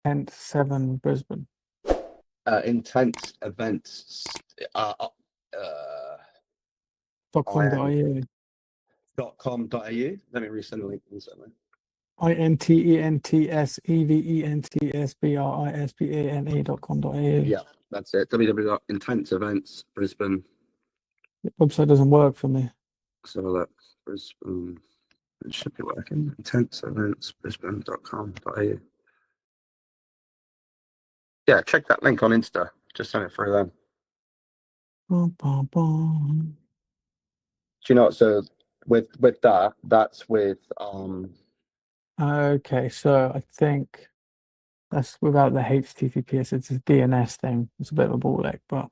Kent 7 Brisbane. Intense events. .com.au. .com.au. Let me resend the link. INTENTSEVENTSBRISBANE.com.au. Yeah, that's it. www.intense events Brisbane. The website doesn't work for me. So look, Brisbane. It should be working. Intense events Brisbane.com.au. Yeah, check that link on Insta. Just send it through then. Bum, bum, bum. Do you know what? So with that, that's with Okay, so I think that's without the HTTPS. It's a DNS thing. It's a bit of a ball ache, but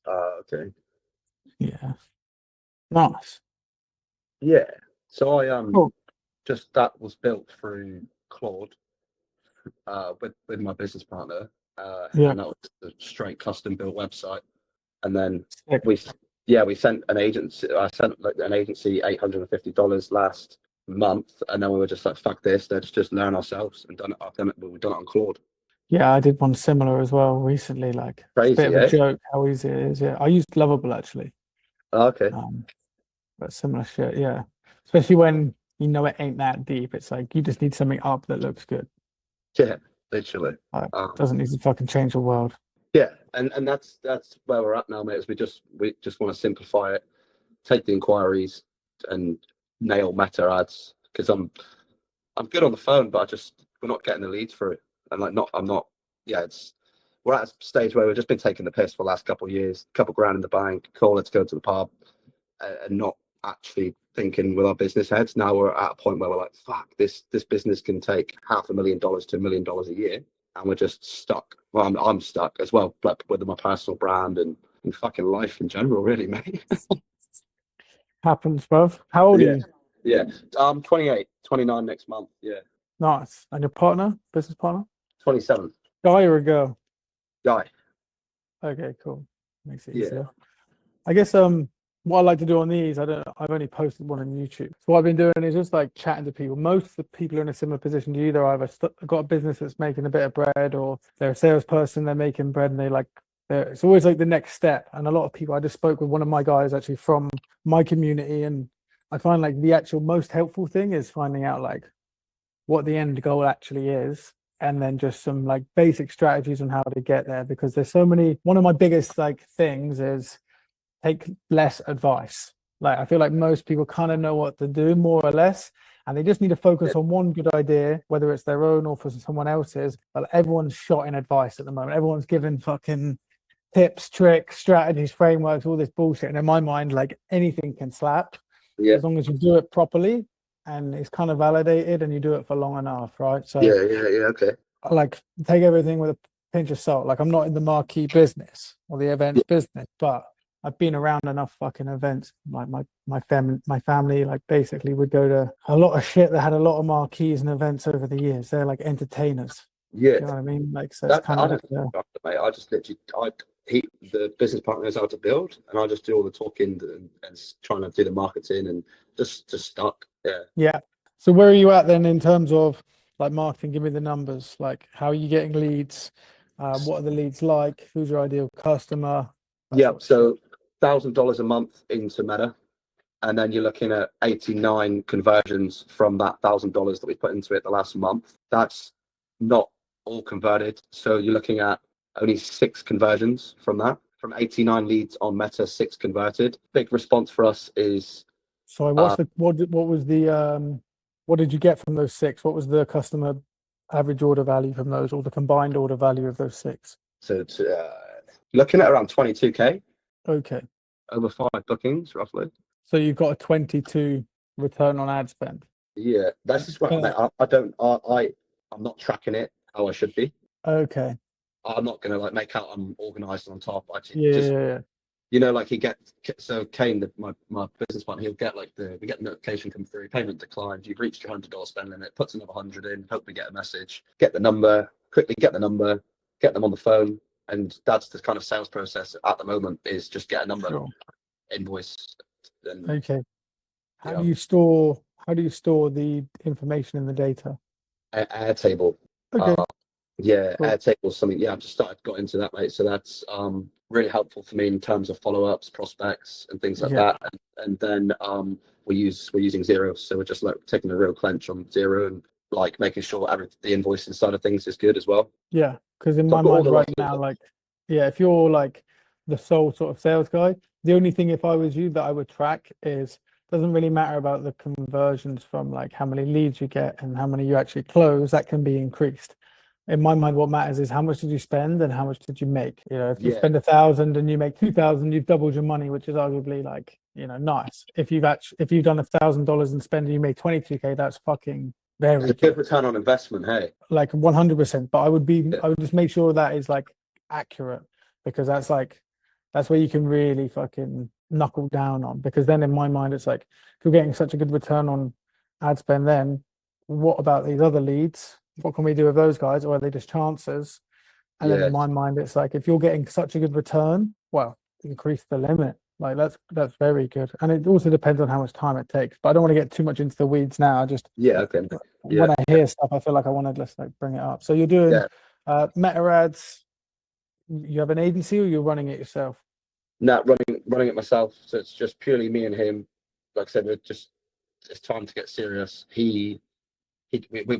okay. yeah, nice. Yeah. So I Cool. just that was built through Claude with my business partner. Yeah, And that was a straight custom built website. And then sick. we sent an agency. I sent like an agency $850 last month, and then we were just like, "Fuck this! Let's just learn ourselves." And we've done it on Claude. Yeah, I did one similar as well recently. Like, it's a bit Crazy, of a eh? joke how easy it is. Yeah, I used Lovable actually. Okay. But similar shit. Yeah, especially when you know it ain't that deep. It's like you just need something up that looks good. Yeah, literally. Like, doesn't need to fucking change the world. Yeah, and that's where we're at now, mate. Is we just want to simplify it, take the inquiries, and nail meta ads because I'm good on the phone, but we're not getting the leads for it, and like not I'm not. Yeah, we're at a stage where we've just been taking the piss for the last couple of years, couple grand in the bank, cool, let's go to the pub, and not actually thinking with our business heads. Now we're at a point where we're like, fuck, this business can take $500,000 to $1 million a year, and we're just stuck. Well, I'm stuck as well, but with my personal brand and fucking life in general, really, mate. Happens, bruv. How old are Yeah, you? yeah. I'm 28, 29 next month. Yeah, Nice. And your partner, business partner? 27. Guy or a girl? Guy. Okay, cool. Makes it Yeah. easier. I guess what I like to do on these, I've only posted one on YouTube. So what I've been doing is just like chatting to people. Most of the people are in a similar position to you. They're either got a business that's making a bit of bread, or they're a salesperson, they're making bread, and it's always like the next step. And a lot of people, I just spoke with one of my guys actually from my community, and I find like the actual most helpful thing is finding out like what the end goal actually is, and then just some like basic strategies on how to get there, because there's so many. One of my biggest like things is take less advice. Like, I feel like most people kind of know what to do more or less, and they just need to focus on one good idea, whether it's their own or for someone else's. But everyone's shot in advice at the moment. Everyone's giving fucking tips, tricks, strategies, frameworks, all this bullshit. And in my mind, like anything can slap Yeah. as long as you do it properly and it's kind of validated and you do it for long enough, right? So Yeah. Okay. I like take everything with a pinch of salt. Like, I'm not in the marquee business or the events business, but I've been around enough fucking events. Like my family, like basically would go to a lot of shit that had a lot of marquees and events over the years. They're like entertainers. Yeah. Do you know what I mean? Like, so it's kind I of like don't, mate. I just literally, the business partner knows how to build, and I just do all the talking and trying to do the marketing and just stuck. Yeah. yeah. So where are you at then in terms of like marketing? Give me the numbers. Like, how are you getting leads? What are the leads like? Who's your ideal customer? That Yeah. sort of shit. So $1,000 a month into Meta, and then you're looking at 89 conversions from that $1,000 that we put into it the last month. That's not all converted. So you're looking at only 6 conversions from that. From 89 leads on Meta, 6 converted. Big response for us is Sorry, what did you get from those 6? What was the customer average order value from those, or the combined order value of those 6? so looking at around 22K Okay. over 5 bookings, roughly. So you've got a 22 return on ad spend. Yeah, that's just what I'm not tracking it how I should be. Okay. I'm not gonna like make out I'm organized and on top. I just Yeah. like Kane, my business partner, he'll get like we get the notification come through, payment declined, you've reached your $100 spend limit, puts another 100 in, hope we get a message, get the number, get them on the phone, and that's the kind of sales process at the moment is just get a number, Sure. invoice, and Okay. How do you store the information in the data? Airtable. Okay. Yeah, Cool. Airtable or something. Yeah, I've just got into that, mate. So that's really helpful for me in terms of follow-ups, prospects, and things like Yeah. that. And then we're using Zero, so we're just like taking a real clench on Zero and like making sure the invoicing side of things is good as well. Yeah. Because in So my I've got all mind the right right tools. now, like, yeah, if you're like the sole sort of sales guy, the only thing if I was you that I would track is doesn't really matter about the conversions from like how many leads you get and how many you actually close, that can be increased. In my mind, what matters is how much did you spend and how much did you make? You know, if you Yeah, spend 1,000 and you make 2,000, you've doubled your money, which is arguably like, nice. If you've done $1,000 and spend and you make 22K, that's fucking it's very a good good. return on investment. Hey, Like 100%. But yeah, I would just make sure that is like accurate, because that's where you can really fucking knuckle down on. Because then in my mind, it's like, if you're getting such a good return on ad spend, then what about these other leads? What can we do with those guys? Or are they just chances? And then yeah, in my mind, it's like, if you're getting such a good return, well, increase the limit. Like that's very good. And it also depends on how much time it takes. But I don't want to get too much into the weeds now. I just yeah. Okay, yeah, when I hear stuff, I feel like I want to just like bring it up. So you're doing yeah. meta ads. You have an agency, or you're running it yourself? Not running it myself. So it's just purely me and him. Like I said, it's time to get serious. We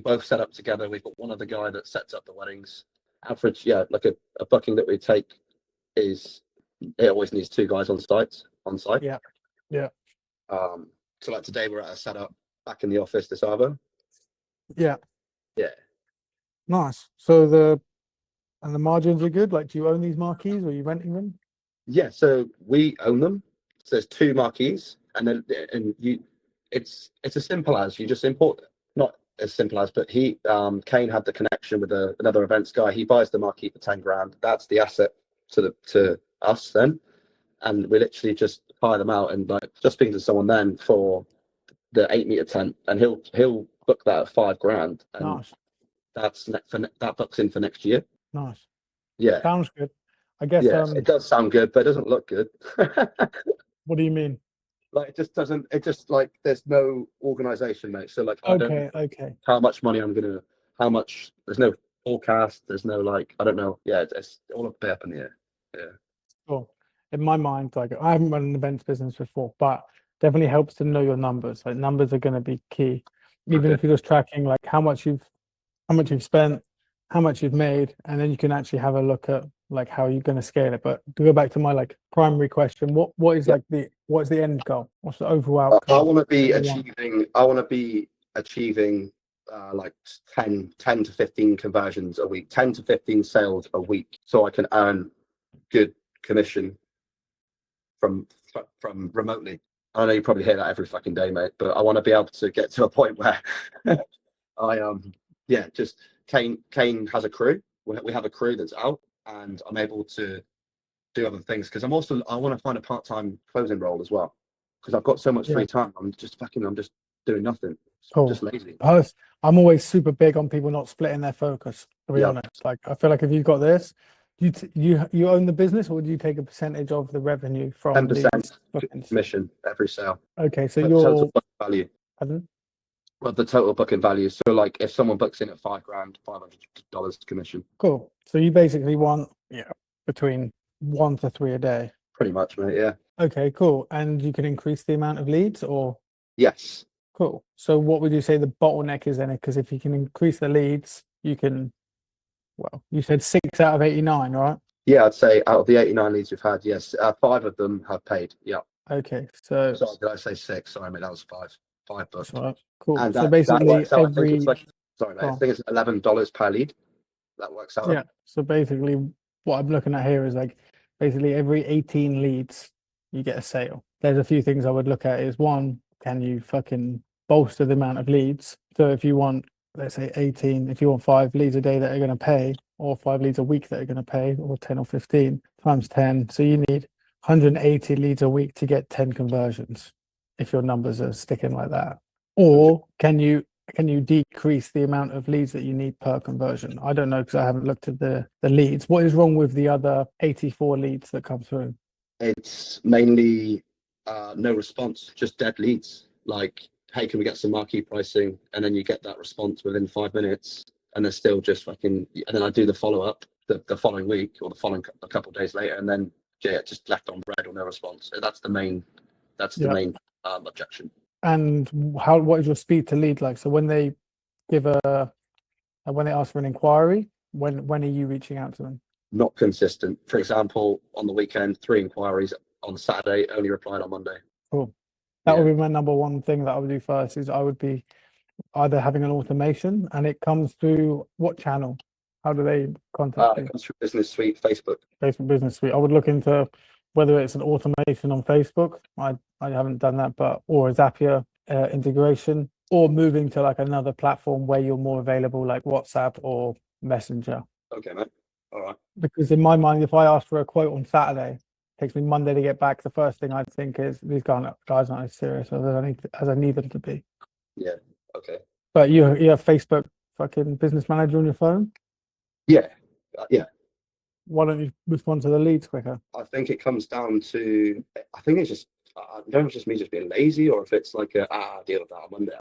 both set up together. We've got one other guy that sets up the weddings. Average, yeah, like a booking that we take is it always needs two guys on site. Yeah, yeah, So like today we're at a setup back in the office this Arvo. yeah. Yeah. Nice. And the margins are good. Like, do you own these marquees or are you renting them? Yeah, so we own them. So there's two marquees, and it's as simple as you just import. Not as simple as, but Kane had the connection with another events guy. He buys the marquee for 10 grand. That's the asset to us then, and we literally just hire them out. And like just speaking to someone then for the 8 meter tent, and he'll book that at 5 grand, and Nice, that books in for next year. nice. Yeah, Sounds good. I guess. yeah, it does sound good, but it doesn't look good. What do you mean? Like it just doesn't. It just like there's no organization, mate. So like I don't know Okay, okay. how much money I'm gonna, how much. There's no forecast. There's no like I don't know. Yeah, it's all a bit up in the air. Yeah, Cool. In my mind, like I haven't run an events business before, but definitely helps to know your numbers. Like numbers are going to be key. Even okay. if you're just tracking like how much you've spent, how much you've made, and then you can actually have a look at like how you're going to scale it. But to go back to my like primary question, what is Yeah, like what is the end goal? What's the overall I outcome want to that be you want? achieving. I want to be achieving like 10 to 15 conversions a week, 10 to 15 sales a week, so I can earn good commission from from remotely. I know you probably hear that every fucking day, mate, but I want to be able to get to a point where I yeah, just Kane has a crew. We have a crew that's out, and I'm able to do other things because I want to find a part-time closing role as well because I've got so much Yeah, free time. I'm just doing nothing, just cool. lazy. I'm always super big on people not splitting their focus, to be Yeah, honest. Like I feel like if you've got this, you own the business, or do you take a percentage of the revenue ten from these percent bookings? commission every sale, Okay, so but the total you're booking value. pardon? Well, the total booking value. So, like, if someone books in at 5 grand, $500 commission, Cool. So you basically want, yeah, between 1 to 3 a day. pretty much, mate. Yeah. Okay, cool. And you can increase the amount of leads, or Yes. cool. So what would you say the bottleneck is then? Because if you can increase the leads, you can, well, you said 6 out of 89, right? Yeah, I'd say out of the 89 leads we've had, yes, five of them have paid. Yeah. Okay, so Sorry, did I say six? Sorry, mate, that was five. Five that's booked. right. Cool. And So that basically works out. I think it's every, like, sorry, mate, I oh, think it's $11 per lead. That works out. yeah. So basically what I'm looking at here is like basically every 18 leads, you get a sale. There's a few things I would look at is one, can you fucking bolster the amount of leads? So if you want, let's say 18, if you want 5 leads a day that are going to pay, or 5 leads a week that are going to pay, or 10 or 15 times 10. So you need 180 leads a week to get 10 conversions if your numbers are sticking like that. Or can you decrease the amount of leads that you need per conversion? I don't know because I haven't looked at the leads. What is wrong with the other 84 leads that come through? It's mainly no response, just dead leads. Like, hey, can we get some marquee pricing? And then you get that response within 5 minutes. and they're still just fucking. And then I do the follow up the following week or the following a couple of days later, and then yeah, just left on red or no response. So that's the main. That's the Yeah. main objection. And what is your speed to lead like? So when they give when they ask for an inquiry, when are you reaching out to them? Not consistent. For example, on the weekend, 3 inquiries. On Saturday, only replied on Monday. Cool. That Yeah. would be my number one thing that I would do first. Is I would be either having an automation, and it comes through what channel? How do they contact you? It comes through Business Suite, Facebook. Facebook Business Suite. I would look into whether it's an automation on Facebook. I haven't done that, but or a Zapier integration, or moving to like another platform where you're more available, like WhatsApp or Messenger. Okay, mate. All right. Because in my mind, if I ask for a quote on Saturday, it takes me Monday to get back. The first thing I'd think is these guys aren't as serious as I need them to be. Yeah. Okay. But you have Facebook fucking Business Manager on your phone. Yeah. Yeah. Why don't you respond to the leads quicker? I think it comes down to. I think it's just. I don't know if it's just me just being lazy, or if it's like deal with that on Monday.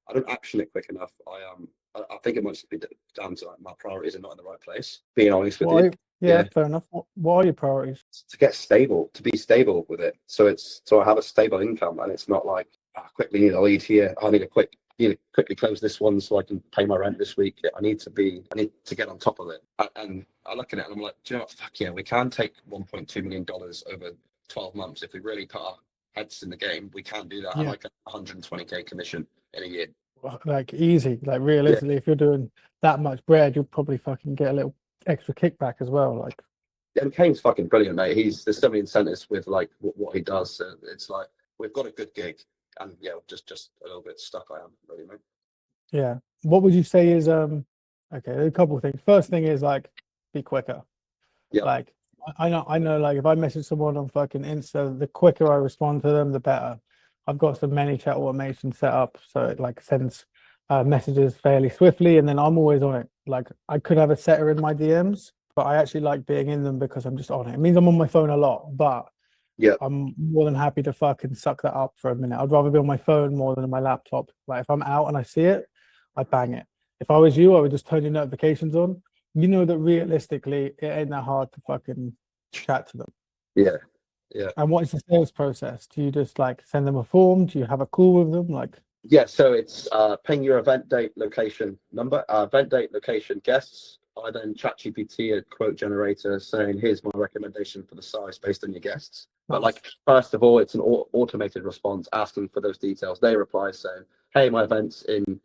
I don't action it quick enough. I think it might just be down to like my priorities are not in the right place. Being honest with you. Yeah, fair enough. What are your priorities? To get stable, to be stable with it. So I have a stable income, and it's not like quickly need a lead here. I need to quickly close this one so I can pay my rent this week. I need to get on top of it. And I look at it and I'm like, do you know what? Fuck yeah, we can take $1.2 million over 12 months if we really put our heads in the game. We can do that. Yeah. I like a 120k commission in a year. Like easy, like realistically, if you're doing that much bread, you'll probably fucking get a little extra kickback as well. Like, and Kane's fucking brilliant, mate. There's so many incentives with like what he does. So it's like we've got a good gig, and yeah, just a little bit stuck. I am really, mate. yeah. What would you say is okay? A couple of things. First thing is like be quicker. Yeah. Like I know. Like if I message someone on fucking Insta, the quicker I respond to them, the better. I've got some ManyChat automation set up, so it like sends messages fairly swiftly, and then I'm always on it. Like I could have a setter in my DMs, but I actually like being in them because I'm just on it. It means I'm on my phone a lot, but yeah, I'm more than happy to fucking suck that up for a minute. I'd rather be on my phone more than on my laptop. Like if I'm out and I see it, I bang it. If I was you, I would just turn your notifications on. You know that realistically, it ain't that hard to fucking chat to them. Yeah. Yeah. And what is the sales process? Do you just like send them a form? Do you have a call with them? Like, yeah, so it's ping your event date, location, number, event date, location, guests. I then ChatGPT a quote generator saying, here's my recommendation for the size based on your guests. But like, first of all, it's an automated response asking for those details. They reply saying, hey, my event's in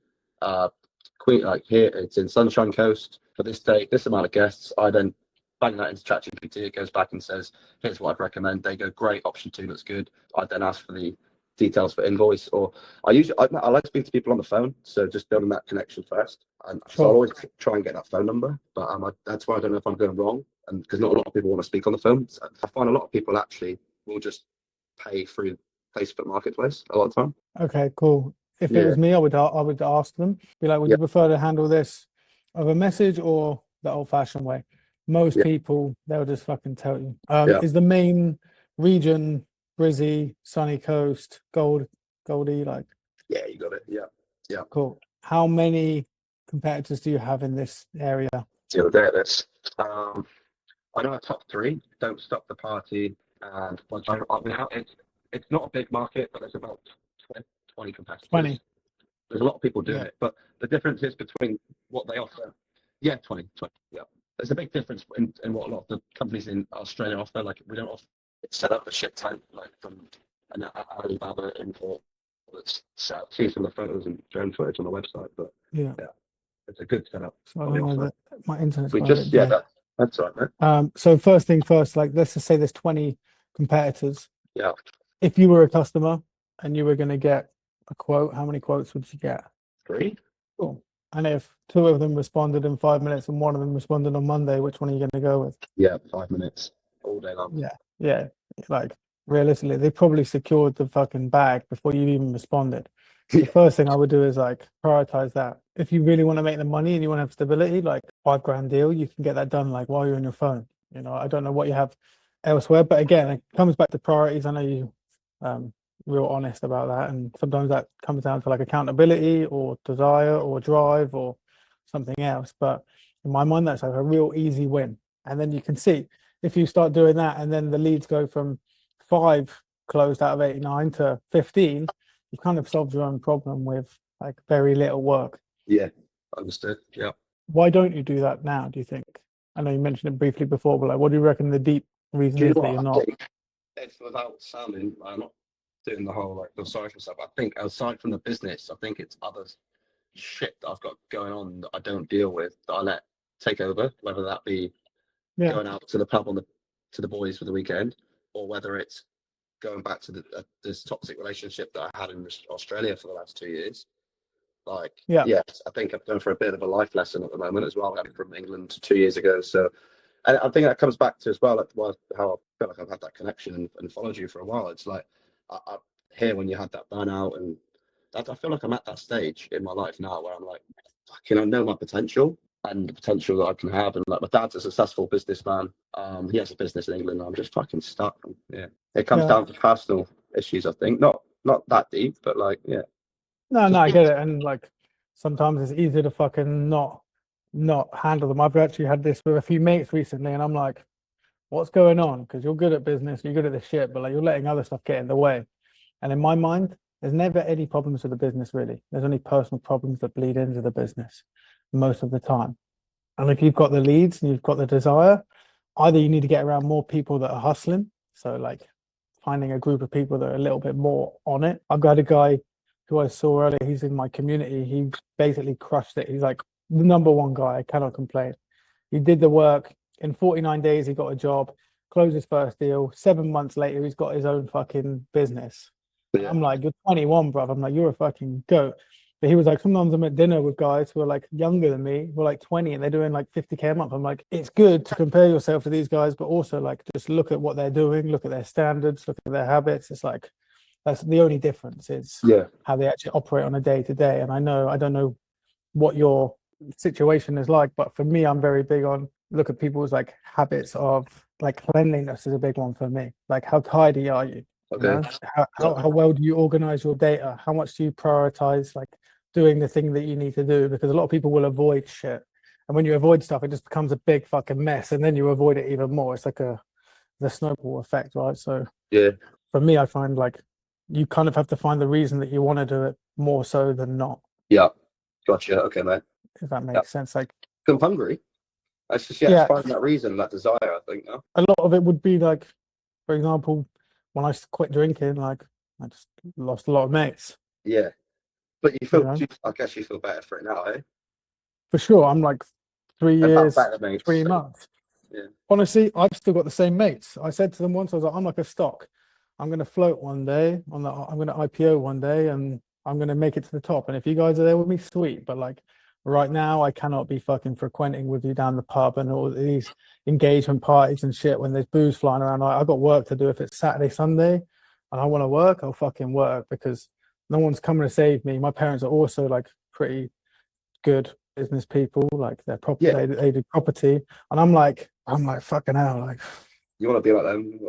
Queen, like here, it's in Sunshine Coast for this date, this amount of guests. I then bang that into ChatGPT. It goes back and says, here's what I'd recommend. They go, great, option 2 looks good. I then ask for the details for invoice, or I like to speak to people on the phone, so just building that connection first. And so I'll always try and get that phone number, but that's why I don't know if I'm going wrong, and because not a lot of people want to speak on the phone. So I find a lot of people actually will just pay through Facebook Marketplace a lot of the time. Okay, cool. If it was me, I would ask them, be like, would you prefer to handle this over message or the old-fashioned way? Most people, they'll just fucking tell you. Is the main region Brizzy, sunny coast, Goldie, like? Yeah, you got it. Yeah. Cool. How many competitors do you have in this area? The other day at this, I know our top 3, Don't Stop the Party, and it's not a big market, but there's about 20 competitors. 20. There's a lot of people doing it, but the difference is between what they offer. Yeah, 20. Yeah. There's a big difference in what a lot of the companies in Australia offer. Like, we don't offer it set up a shit time, like from an Alibaba import that's see some of the photos and drone footage on the website, but yeah, it's a good setup. So I don't know that my internet's that's right, mate. So first thing first, like let's just say there's 20 competitors. Yeah. If you were a customer and you were going to get a quote, how many quotes would you get? 3. Cool. And if 2 of them responded in 5 minutes and 1 of them responded on Monday, which one are you going to go with? Yeah, 5 minutes all day long. Yeah. Like realistically, they probably secured the fucking bag before you even responded. The first thing I would do is like prioritize that. If you really want to make the money and you want to have stability, like $5,000 deal, you can get that done like while you're on your phone. You know, I don't know what you have elsewhere, but again, it comes back to priorities. I know you real honest about that, and sometimes that comes down to like accountability or desire or drive or something else. But in my mind, that's like a real easy win. And then you can see if you start doing that, and then the leads go from 5 closed out of 89 to 15, you kind of solved your own problem with like very little work. Yeah, understood. Yeah. Why don't you do that now, do you think? I know you mentioned it briefly before, but like, what do you reckon the deep reason Do you is know that you're what I not? think? It's without sounding, I'm not doing the whole like feel sorry for myself. I think aside from the business, I think it's other shit that I've got going on that I don't deal with that I let take over, whether that be Yeah, going out to the pub on the to the boys for the weekend, or whether it's going back to the this toxic relationship that I had in Australia for the last 2 years. Like, yeah, yes, I think I'm going for a bit of a life lesson at the moment as well. I'm from England 2 years ago, so and I think that comes back to as well, like how I feel like I've had that connection and followed you for a while. It's like I hear when you had that burnout, and that, I feel like I'm at that stage in my life now where I'm like, fucking, I know my potential and the potential that I can have. And like my dad's a successful businessman. He has a business in England. And I'm just fucking stuck. And, yeah, it comes yeah. down to personal issues. I think not that deep, but like yeah, No, no, just I get it. And like sometimes it's easier to fucking not handle them. I've actually had this with a few mates recently, and I'm like, what's going on? Because you're good at business, you're good at this shit, but like you're letting other stuff get in the way. And in my mind, there's never any problems with the business really. There's only personal problems that bleed into the business most of the time. And if you've got the leads and you've got the desire, either you need to get around more people that are hustling. So like finding a group of people that are a little bit more on it. I've got a guy who I saw earlier, he's in my community. He basically crushed it. He's like the number one guy. I cannot complain. He did the work. In 49 days, he got a job, closed his first deal. 7 months later, he's got his own fucking business. And yeah, I'm like, you're 21, bro. I'm like, you're a fucking goat. But he was like, sometimes I'm at dinner with guys who are like younger than me, who are like 20 and they're doing like 50K a month. I'm like, it's good to compare yourself to these guys, but also like just look at what they're doing, look at their standards, look at their habits. It's like, that's the only difference is yeah, how they actually operate on a day to day. And I don't know what your situation is like, but for me, I'm very big on look at people's like habits of like cleanliness is a big one for me. Like how tidy are you? You okay, know, how well do you organize your data? How much do you prioritize like doing the thing that you need to do? Because a lot of people will avoid shit. And when you avoid stuff, it just becomes a big fucking mess. And then you avoid it even more. It's like the snowball effect, right? So yeah, for me, I find like you kind of have to find the reason that you want to do it more so than not, yeah, gotcha. Okay, mate. if that Yeah, makes sense. Like, I'm hungry. It's just yeah, it's yeah, finding that reason, that desire. I think. No? a lot of it would be like, for example, when I quit drinking, like I just lost a lot of mates, Yeah, but you you feel. know, I guess you feel better for it now, eh? for sure. I'm like three And not years, better, mates. three So, months. yeah, Honestly, I've still got the same mates. I said to them once, I was like, I'm like a stock. I'm going to float one day I'm going to IPO one day and I'm going to make it to the top. And if you guys are there with me, sweet. But like right now, I cannot be fucking frequenting with you down the pub and all these engagement parties and shit when there's booze flying around. I've got work to do. If it's Saturday, Sunday and I want to work, I'll fucking work because no one's coming to save me. My parents are also like pretty good business people, like they're yeah. they do property, and I'm like fucking hell, like You want to be like them?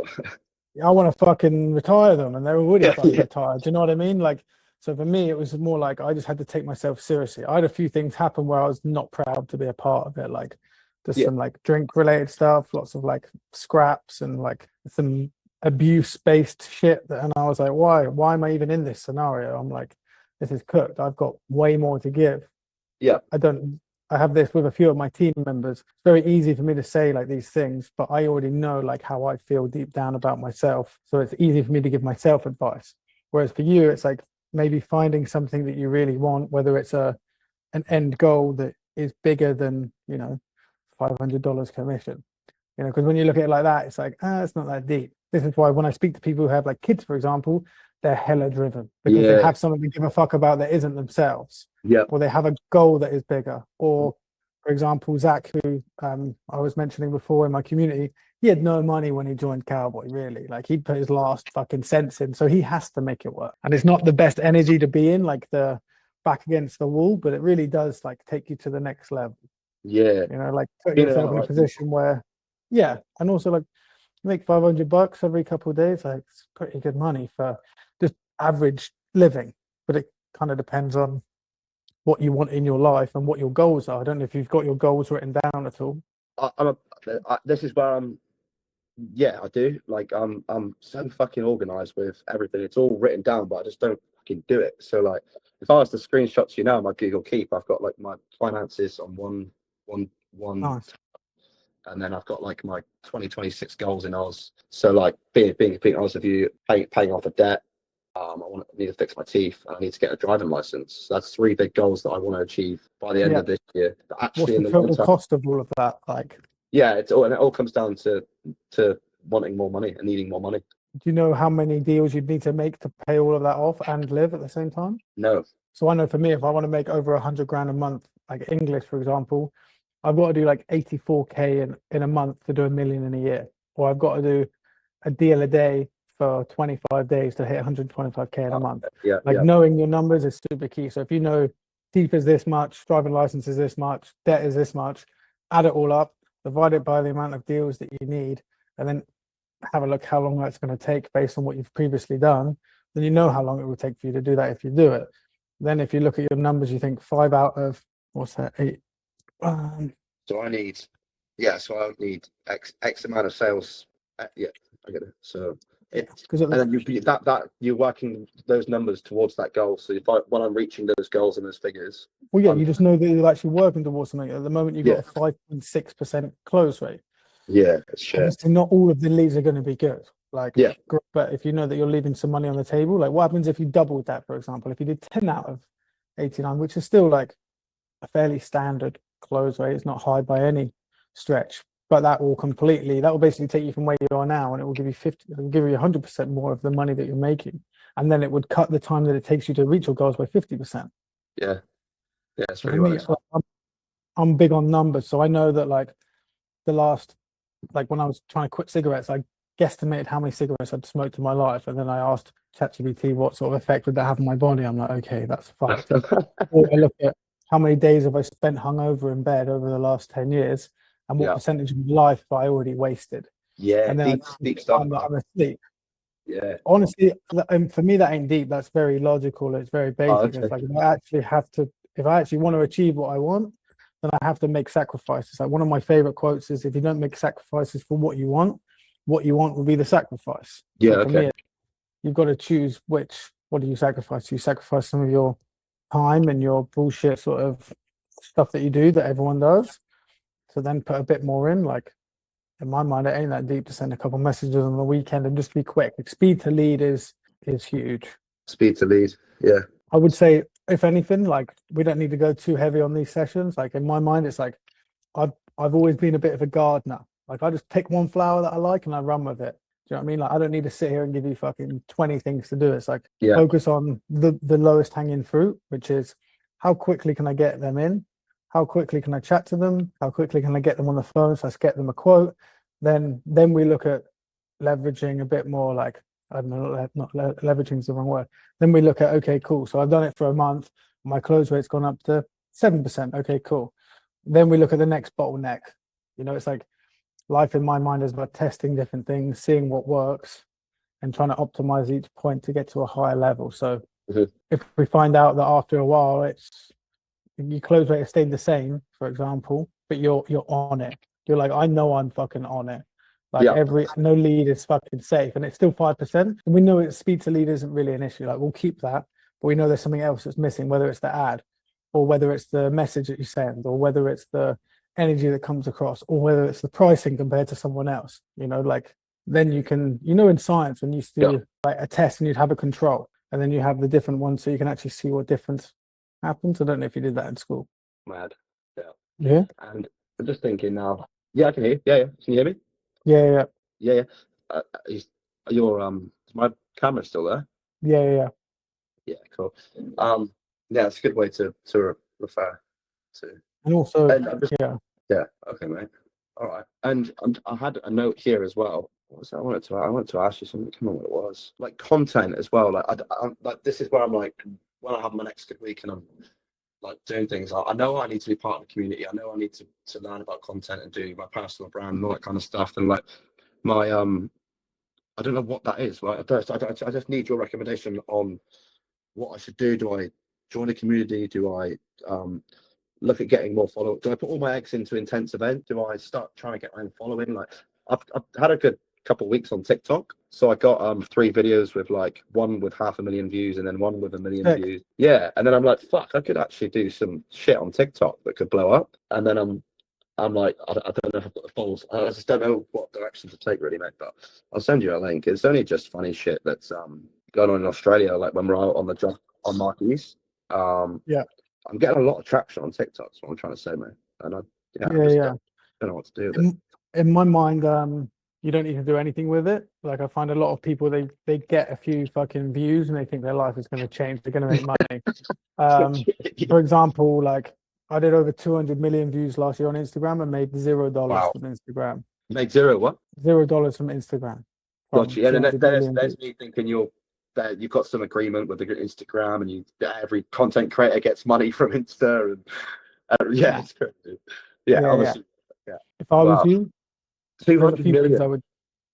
I want to fucking retire them, and they're already Yeah, fucking yeah, retired. Do you know what I mean? Like, so for me, it was more like I just had to take myself seriously. I had a few things happen where I was not proud to be a part of it, like just yeah, some like drink related stuff, lots of like scraps and like some abuse based shit. And I was like, why am I even in this scenario? I'm like, this is cooked. I've got way more to give. yeah, I don't I have this with a few of my team members. It's very easy for me to say like these things, but I already know like how I feel deep down about myself. So it's easy for me to give myself advice. Whereas for you, it's like maybe finding something that you really want, whether it's an end goal that is bigger than, $500 commission. Because when you look at it like that, it's like, it's not that deep. This is why when I speak to people who have like kids, for example, they're hella driven because they yeah, have something to give a fuck about that isn't themselves, yeah, or they have a goal that is bigger. Or, for example, Zach, who I was mentioning before in my community, he had no money when he joined Cowboy, really. Like he'd put his last fucking cents in, so he has to make it work. And it's not the best energy to be in, like the back against the wall, but it really does like take you to the next level. yeah. Like putting Being around yourself the in a right people. position where, yeah, and also like make $500 every couple of days. Like it's pretty good money for just average living, but it kind of depends on what you want in your life and what your goals are. I don't know if you've got your goals written down at all. This is where I'm. Yeah, I do. Like, I'm so fucking organized with everything. It's all written down, but I just don't fucking do it. So, like, if I was to screenshot to you now my Google Keep, I've got like my finances on one, Nice. and then I've got like my 2026 goals in Oz. So, like, being honest with you, paying off a debt. I need to fix my teeth, and I need to get a driving license. So that's three big goals that I want to achieve by the end Yeah. of this year. But What's actually, the in the long total term, cost of all of that? Like, yeah, it all comes down to wanting more money and needing more money. do you know how many deals you'd need to make to pay all of that off and live at the same time? No. So I know for me, if I want to make over 100 grand a month, like English, for example, I've got to do like 84K in a month to do 1 million in a year, or I've got to do a deal a day for 25 days to hit 125K in a month. Yeah, Like yeah, knowing your numbers is super key. So if you know teeth is this much, driving license is this much, debt is this much, add it all up, divide it by the amount of deals that you need, and then have a look how long that's going to take based on what you've previously done, then you know how long it will take for you to do that if you do it. Then if you look at your numbers, you think 5 out of, what's that, 8? So I need, yeah, so I would need X amount of sales. Yeah, I get it. So it's, Because and then that you're working those numbers towards that goal. So when I'm reaching those goals and those figures, well, yeah, you just know that you're actually working towards something. At the moment, you've yeah, got a 5.6% close rate. yeah, shit, Obviously, not all of the leads are going to be good. Like, yeah, but if you know that you're leaving some money on the table, like what happens if you doubled that, for example, if you did 10 out of 89, which is still like a fairly standard close rate, it's not high by any stretch, but that will basically take you from where you are now, and it will give you 50, it will give you 100% more of the money that you're making, and then it would cut the time that it takes you to reach your goals by 50%. yeah, yeah. It's So for really well me, explained. I'm big on numbers, so I know that like the last, like when I was trying to quit cigarettes, I guesstimated how many cigarettes I'd smoked in my life, and then I asked ChatGPT what sort of effect would that have on my body. I'm like, okay, that's fucked. Or I look at how many days have I spent hungover in bed over the last 10 years, and what Yeah, percentage of my life have I already wasted. yeah, And then I deep the stuff, time that man. I'm asleep. Yeah. Honestly, for me, that ain't deep. That's very logical. It's very Oh, basic. It's okay. like if I actually want to achieve what I want, then I have to make sacrifices. Like one of my favorite quotes is, if you don't make sacrifices for what you want will be the sacrifice. Yeah, So for okay. me, you've got to choose what do you sacrifice? You sacrifice some of your time and your bullshit sort of stuff that you do that everyone does. So then put a bit more in. Like in my mind, it ain't that deep to send a couple messages on the weekend and just be quick. Like speed to lead is huge. Speed to lead. Yeah, I would say, if anything, like we don't need to go too heavy on these sessions. Like in my mind, it's like I've always been a bit of a gardener. Like I just pick one flower that I like and I run with it. Do you know what I mean? Like I don't need to sit here and give you fucking 20 things to do. It's like yeah. focus on the lowest hanging fruit, which is how quickly can I get them in? How quickly can I chat to them? How quickly can I get them on the phone? So let's get them a quote. Then we look at leveraging a bit more. Like I don't know, not leveraging is the wrong word. Then we look at, okay, cool. So I've done it for a month. My close rate's gone up to 7%. Okay, cool. Then we look at the next bottleneck. It's like life in my mind is about testing different things, seeing what works, and trying to optimize each point to get to a higher level. So Mhm. if we find out that after a while your close rate has stayed the same, for example, but you're on it. You're like, I know I'm fucking on it. Like Yeah, no lead is fucking safe, and it's still 5%. And we know it speed to lead isn't really an issue. Like we'll keep that, but we know there's something else that's missing, whether it's the ad, or whether it's the message that you send, or whether it's the energy that comes across, or whether it's the pricing compared to someone else. Like then you can, in science when you used to yeah. do like a test and you'd have a control, and then you have the different ones, so you can actually see what difference happens. I don't know if you did that in school. Mad. Yeah. Yeah, And I'm just thinking now. Yeah, I can hear you. Yeah, yeah. Can you hear me? yeah, yeah, Yeah, yeah. Is your is my camera still there? yeah, yeah. Yeah, cool. Yeah, it's a good way to refer to. And also, And I'm just yeah, yeah, okay, mate. All right. And I had a note here as well. What was that? I wanted to ask you something. I can't remember what it was. Like content as well. Like I'm like this is where I'm like when I have my next good week and I'm like doing things. I know I need to be part of the community. I know I need to learn about content and do my personal brand and all that kind of stuff. And like my I don't know what that is. Right, I just need your recommendation on what I should do. Do I join a community? Do I look at getting more followers? Do I put all my eggs into intense event? Do I start trying to get my own following? Like I've had a good couple of weeks on TikTok. So I got 3 videos with like one with 500,000 views and then one with 1,000,000 Sick. views. Yeah. And then I'm like, fuck, I could actually do some shit on TikTok that could blow up. And then I'm like, I don't know if I've got the balls. I just don't know what direction to take really, mate. But I'll send you a link. It's only just funny shit that's going on in Australia, like when we're out on the job on monetise. Yeah. I'm getting a lot of traction on TikTok, that's what I'm trying to say, mate. And I Yeah, just yeah. don't know what to do with it. In my mind, you don't need to do anything with it. Like I find a lot of people they get a few fucking views and they think their life is going to change. They're going to make money. For example, like I did over 200 million views last year on Instagram and made $0 Wow. from Instagram. Make zero what? $0 from Instagram. Got you. And then 200 million there's views. me thinking you've got some agreement with the Instagram, and every content creator gets money from Insta, and yeah, it's crazy. Yeah, Yeah, honestly, yeah. If I was Wow, you, there's a 200 few things I million. would.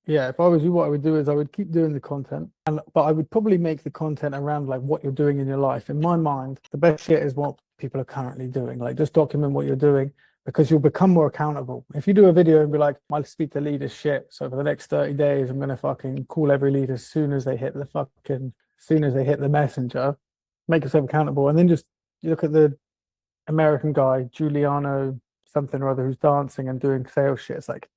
Yeah, if I was you, what I would do is I would keep doing the content, but I would probably make the content around like what you're doing in your life. In my mind, the best shit is what people are currently doing. Like just document what you're doing because you'll become more accountable. If you do a video and be like, my speak to lead is shit, so for the next 30 days, I'm gonna fucking call every lead as soon as they hit the messenger, make yourself accountable, and then just you look at the American guy, Giuliano something or other, who's dancing and doing sales shit. It's like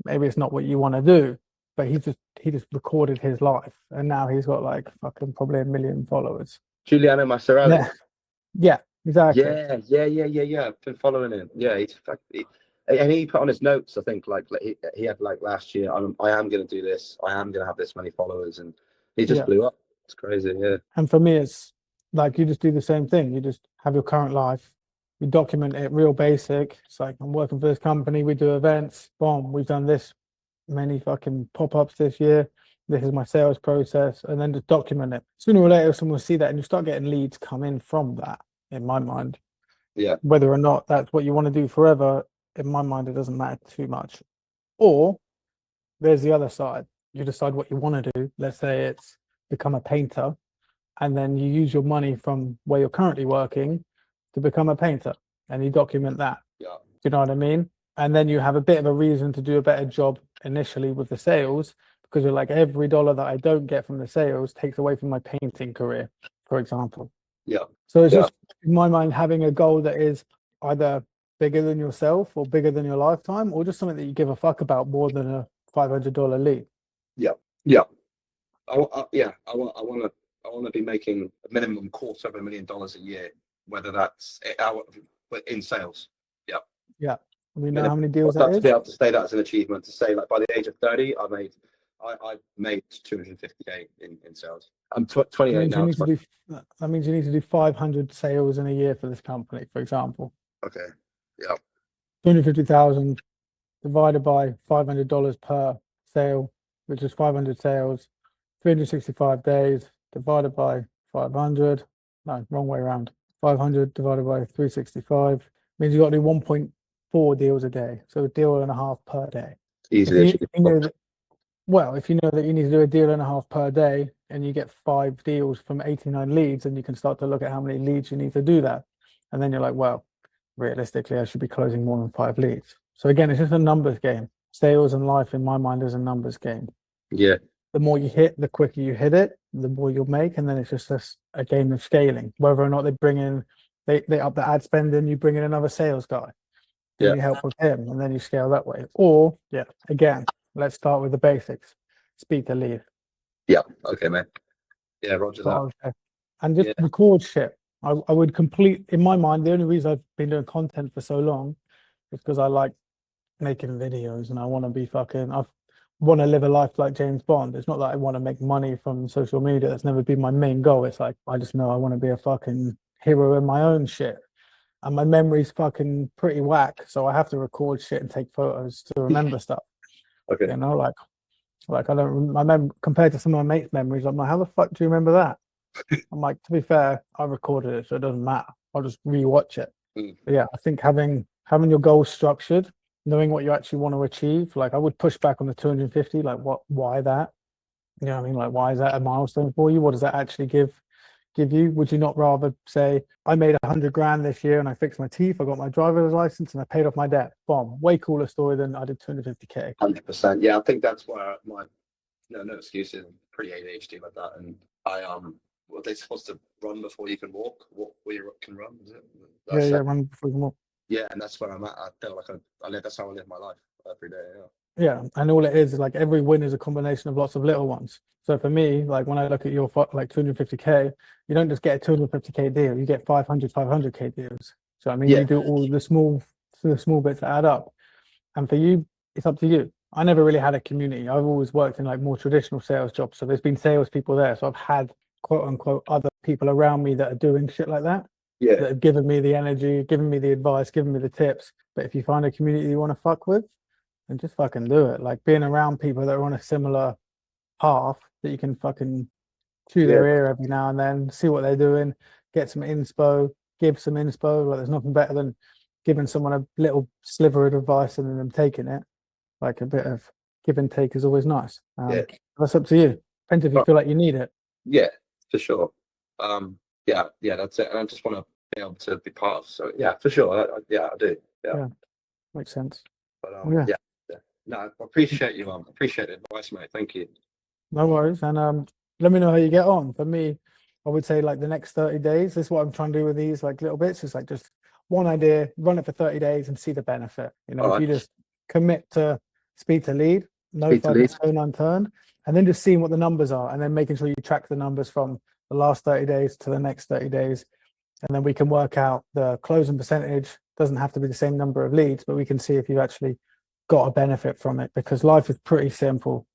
maybe it's not what you want to do, but he just recorded his life, and now he's got like fucking probably 1 million followers. Giuliano Massarelli. Yeah, yeah, exactly. Yeah. I've been following him. Yeah, and he put on his notes. I think like he had like last year. I am going to do this. I am going to have this many followers, and he just Yeah, blew up. It's crazy. Yeah. and for me, it's like you just do the same thing. You just have your current life. You document it real basic. It's like I'm working for this company. We do events. Boom, we've done this many fucking pop-ups this year. This is my sales process, and then just document it. Sooner or later, someone will see that, and you start getting leads come in from that. In my mind, Yeah. whether or not that's what you want to do forever, in my mind, it doesn't matter too much. Or there's the other side. You decide what you want to do. Let's say it's become a painter, and then you use your money from where you're currently working to become a painter, and you document that. Yeah. You know what I mean? And then you have a bit of a reason to do a better job initially with the sales because you're like, every dollar that I don't get from the sales takes away from my painting career, for example. Yeah. So it's Yeah. just, in my mind, having a goal that is either bigger than yourself or bigger than your lifetime, or just something that you give a fuck about more than a $500 lead. Yeah. I want to be making a minimum $250,000 a year, whether that's in sales. Yeah. Yeah. We know how Minimum. many deals I'd that love to be is. able to say that as an achievement. To say like by the age of 30, I made 250K in sales. I'm 28 now. That means you need to do 500 sales in a year for this company, for example. Okay. Yeah. 250,000 divided by $500 per sale, which is 500 sales, 365 days divided by 500. No, wrong way around. 500 divided by 365 means you got to do 1.4 deals a day. So a deal and a half per day. Easily If you know achievable. that, well, if you know that you need to do a deal and a half per day and you get 5 deals from 89 leads, then you can start to look at how many leads you need to do that. And then you're like, well, realistically, I should be closing more than 5 leads. So again, it's just a numbers game. Sales and life, in my mind, is a numbers game. Yeah. The more you hit, the quicker you hit it, the more you'll make, and then it's just a game of scaling. Whether or not they up the ad spend, and you bring in another sales guy, then Yeah. you help with him, and then you scale that way. Or again, let's start with the basics. Speed to lead. Yeah. Okay, man. Yeah, Roger that. And just record shit. I would in my mind, the only reason I've been doing content for so long is because I like making videos and I want to be I want to live a life like James Bond. It's not that I want to make money from social media. That's never been my main goal. It's like, I just know I want to be a fucking hero in my own shit. And my memory's fucking pretty whack. So I have to record shit and take photos to remember stuff. Okay. You know, like I remember compared to some of my mates' memories, I'm like, how the fuck do you remember that? I'm like, to be fair, I recorded it, so it doesn't matter. I'll just rewatch it. But yeah, I think having your goals structured, knowing what you actually want to achieve, like I would push back on the 250, like why that? You know what I mean? Like, why is that a milestone for you? What does that actually give give you? Would you not rather say, I made 100 grand this year and I fixed my teeth, I got my driver's license and I paid off my debt? Bomb. Way cooler story than I did 250K. 100%. Yeah, I think that's where my no excuses. I'm pretty ADHD like that, and what are they supposed to run before you can walk? Walk where you can run, is it? Yeah, yeah, run before you walk. Yeah, and that's where I'm at. I feel like I live. That's how I live my life every day. Yeah. Yeah, and all it is like every win is a combination of lots of little ones. So for me, like when I look at your like 250K, you don't just get a 250K deal, you get 500K deals. So I mean, Yeah. you do all the small bits that add up. And for you, it's up to you. I never really had a community. I've always worked in like more traditional sales jobs. So there's been salespeople there. So I've had quote unquote other people around me that are doing shit like that, Yeah. that have given me the energy, given me the advice, given me the tips. But if you find a community you want to fuck with, then just fucking do it. Like being around people that are on a similar path that you can fucking chew Yeah. their ear every now and then, see what they're doing, get some inspo, give some inspo. Like there's nothing better than giving someone a little sliver of advice and then them taking it. Like a bit of give and take is always nice. Yeah. That's up to you. Depends if you But, feel like you need it. yeah, for sure. Yeah, that's it. And I just want to be able to be part of. So yeah, for sure. Yeah, I do. Yeah. Yeah, makes sense. But Well, yeah. No, I appreciate you. Appreciate the advice, mate. Thank you. no worries. And let me know how you get on. For me, I would say like the next 30 days, this is what I'm trying to do with these like little bits. It's like just one idea, run it for 30 days and see the benefit. You know, All if you right. just commit to speed to lead, no Speak to fucking lead. stone unturned, and then just seeing what the numbers are and then making sure you track the numbers from the last 30 days to the next 30 days. And then we can work out the closing percentage. Doesn't have to be the same number of leads, but we can see if you actually got a benefit from it, because life is pretty simple.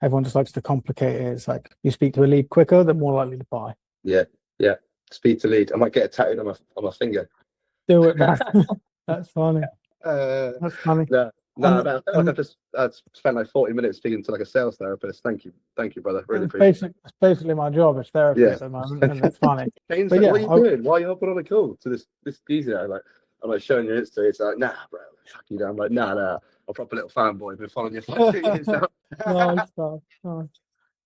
Everyone just likes to complicate it. It's like you speak to a lead quicker, they're more likely to buy. Yeah. Speed to lead. I might get it tattooed on my finger. Do it, man. That's funny. That's funny. No, And, I feel like I've spent like 40 minutes speaking to like a sales therapist. Thank you, brother. Really appreciate it. it's basically my job. It's therapy Yeah. at the moment, and it's funny. James, But like, yeah, what are you doing? Why are you hopping on a call to this geezer? I'm like showing your Insta. It's like, nah, bro, fuck you. I'm like, nah. I'm a proper little fanboy. Been following you for 2 years now. nice stuff. Nice.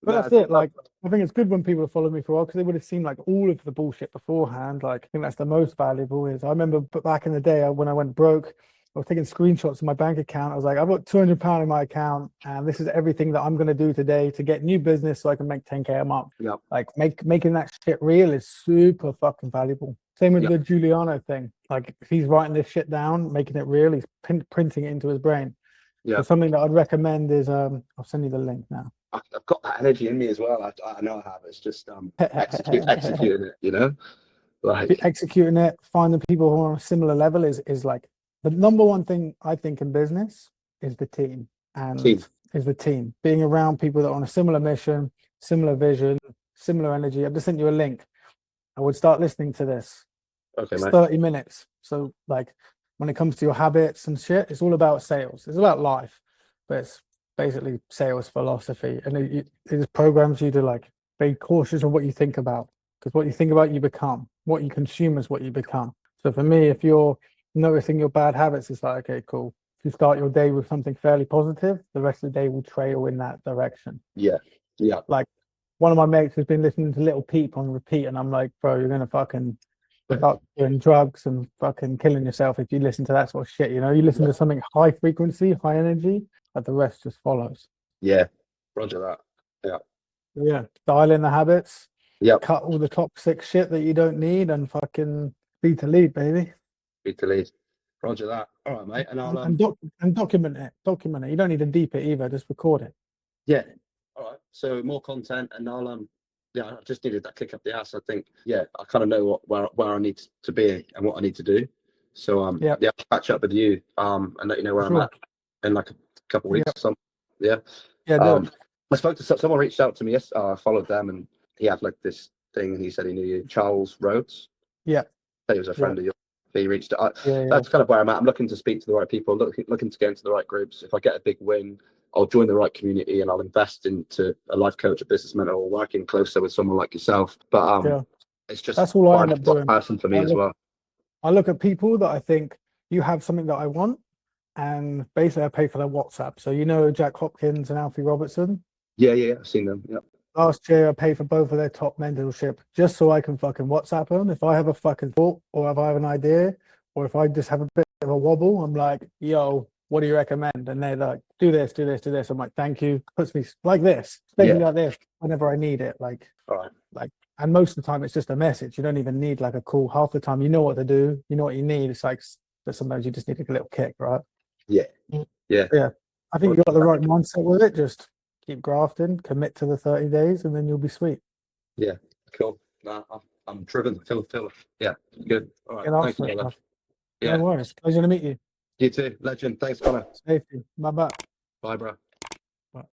But Nah, that's it. Like, I think it's good when people follow me for a while because they would have seen like all of the bullshit beforehand. Like, I think that's the most valuable. Is I remember back in the day when I went broke, I was taking screenshots of my bank account. I was like, I've got £200 in my account, and this is everything that I'm going to do today to get new business so I can make 10K a month. Yeah. Like, making that shit real is super fucking valuable. Same with the Giuliano thing. Like, if he's writing this shit down, making it real, he's printing it into his brain. Yeah. So something that I'd recommend is I'll send you the link now. I've got that energy in me as well. I know I have. It's just executing it. You know, like executing it. Finding people who are on a similar level is like the number one thing I think in business is the team, and is the team being around people that are on a similar mission, similar vision, similar energy. I've just sent you a link. I would start listening to this. Okay, it's mate. 30 minutes. So like when it comes to your habits and shit, it's all about sales. It's about life, but it's basically sales philosophy, and it just programs you to like be cautious of what you think about, because what you think about you become, what you consume is what you become. So for me, if you're noticing your bad habits, it's like, okay, cool. If you start your day with something fairly positive, the rest of the day will trail in that direction. Yeah. Like one of my mates has been listening to Little Peep on repeat, and I'm like, bro, you're gonna fucking start doing drugs and fucking killing yourself if you listen to that sort of shit. You know, you listen to something high frequency, high energy, but the rest just follows. Yeah, roger that. Yeah, dial in the habits. Yeah, cut all the toxic shit that you don't need, and fucking speed to lead, baby. Speed to lead. Roger that. All right, mate. And I'll document it. Document it. You don't need to deep it either. Just record it. Yeah. All right. So more content, and I'll I just needed that kick up the ass. I think. Yeah, I kind of know where I need to be and what I need to do. So I'll catch up with you and let you know where I'm at in like a couple of weeks or something. Yeah. I spoke to someone reached out to me. Yes, I followed them, and he had like this thing, and he said he knew you, Charles Rhodes. Yeah. He was a friend of yours. He reached out. That's kind of where I'm at. I'm looking to speak to the right people, looking to get into the right groups. If I get a big win, I'll join the right community and I'll invest into a life coach, a business mentor, or working closer with someone like yourself. But it's just that's all I end up doing. Person for me as well. I look at people that I think you have something that I want, and basically I pay for their WhatsApp. So you know Jack Hopkins and Alfie Robertson. Yeah, I've seen them. Yeah. Last year, I paid for both of their top mentorship just so I can fucking WhatsApp them. If I have a fucking thought or if I have an idea or if I just have a bit of a wobble, I'm like, yo, what do you recommend? And they're like, do this, do this, do this. I'm like, thank you. Puts me like this, basically Yeah. like this whenever I need it. All right. And most of the time it's just a message. You don't even need like a call. Half the time you know what to do, you know what you need. It's like, but sometimes you just need a little kick, right? Yeah. Yeah. Yeah. I think you got the right mindset with it. Just keep grafting, commit to the 30 days, and then you'll be sweet. Yeah. Cool. No, I'm driven. Feel. Yeah. Good. All right. Get Thank after you, it, brother. man. Yeah. No worries. Pleasure to meet you. You too. Legend. Thanks, Connor. Safety. Bye bye. Bye, bro.